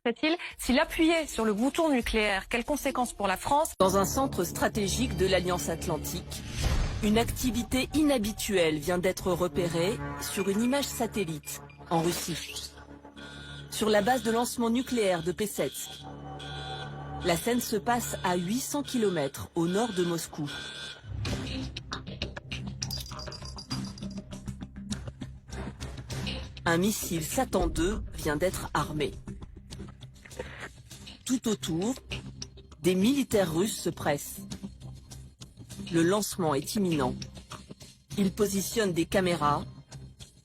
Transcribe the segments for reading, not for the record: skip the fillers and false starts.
Fait-il, s'il appuyait sur le bouton nucléaire, quelles conséquences pour la France? Dans un centre stratégique de l'Alliance Atlantique, une activité inhabituelle vient d'être repérée sur une image satellite en Russie, sur la base de lancement nucléaire de Pessetsk. La scène se passe à 800 km au nord de Moscou. Un missile Satan II vient d'être armé. Tout autour, des militaires russes se pressent. Le lancement est imminent. Ils positionnent des caméras.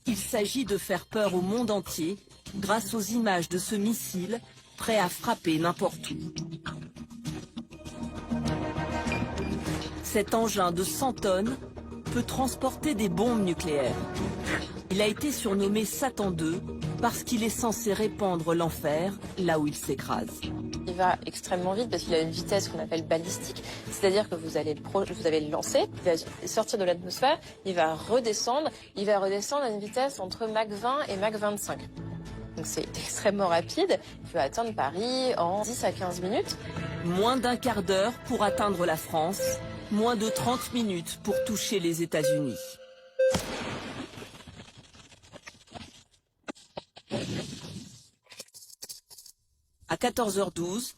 Il s'agit de faire peur au monde entier grâce aux images de ce missile prêt à frapper n'importe où. Cet engin de 100 tonnes peut transporter des bombes nucléaires. Il a été surnommé Satan II parce qu'il est censé répandre l'enfer là où il s'écrase. Il va extrêmement vite parce qu'il a une vitesse qu'on appelle balistique, c'est-à-dire que vous allez le lancer, il va sortir de l'atmosphère, il va redescendre à une vitesse entre Mach 20 et Mach 25. Donc c'est extrêmement rapide, il peut atteindre Paris en 10 à 15 minutes. Moins d'un quart d'heure pour atteindre la France, moins de 30 minutes pour toucher les États-Unis. À 14h12,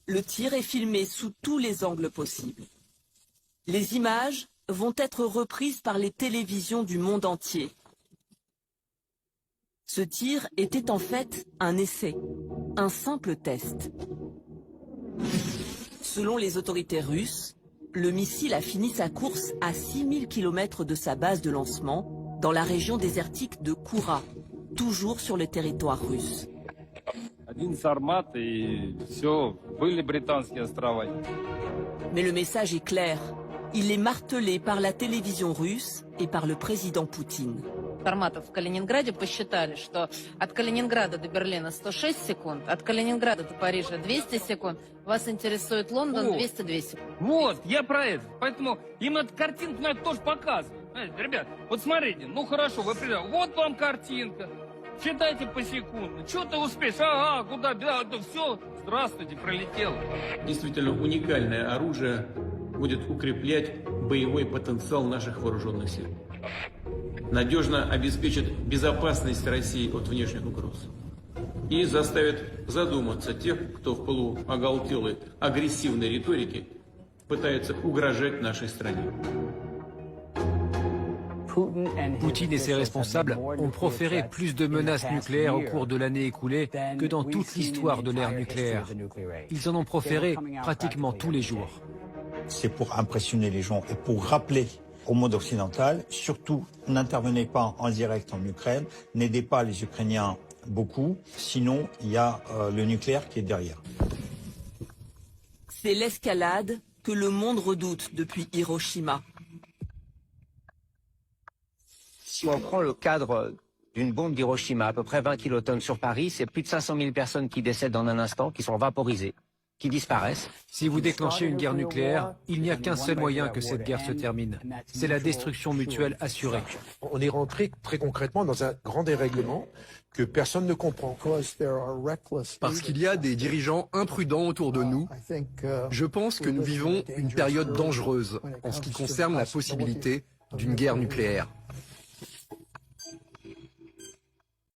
le tir est filmé sous tous les angles possibles. Les images vont être reprises par les télévisions du monde entier. Ce tir était en fait un essai, un simple test. Selon les autorités russes, le missile a fini sa course à 6000 km de sa base de lancement, dans la région désertique de Koura, toujours sur le territoire russe. Mais le message est clair. Il est martelé par la télévision russe et par le président Poutine. В Калининграде посчитали, что от Калининграда до Берлина 106 секунд, от Калининграда до Парижа 200 секунд. Вас интересует Лондон 202 секунд. Вот, я про это. Поэтому им эту картинку надо тоже показывать. Знаете, ребят, вот смотрите, ну хорошо, вы придете. Вот вам картинка. Считайте посекундно. Что ты успеешь? Ага, куда? Да, это все. Здравствуйте, пролетело. Действительно уникальное оружие будет укреплять боевой потенциал наших вооруженных сил. Надежно обеспечит безопасность России от внешних угроз и заставит задуматься тех, кто в пылу оголтелой агрессивной риторики пытается угрожать нашей стране. Poutine et ses responsables ont proféré plus de menaces nucléaires au cours de l'année écoulée que dans toute l'histoire de l'ère nucléaire. Ils en ont proféré pratiquement tous les jours. C'est pour impressionner les gens et pour rappeler au monde occidental, surtout n'intervenez pas en direct en Ukraine, n'aidez pas les Ukrainiens beaucoup, sinon il y a le nucléaire qui est derrière. C'est l'escalade que le monde redoute depuis Hiroshima. Si on prend le cadre d'une bombe d'Hiroshima, à peu près 20 kilotonnes sur Paris, c'est plus de 500 000 personnes qui décèdent en un instant, qui sont vaporisées, qui disparaissent. Si vous déclenchez une guerre nucléaire, il n'y a qu'un seul moyen que cette guerre se termine. C'est la destruction mutuelle assurée. On est rentré très concrètement dans un grand dérèglement que personne ne comprend. Parce qu'il y a des dirigeants imprudents autour de nous, je pense que nous vivons une période dangereuse en ce qui concerne la possibilité d'une guerre nucléaire.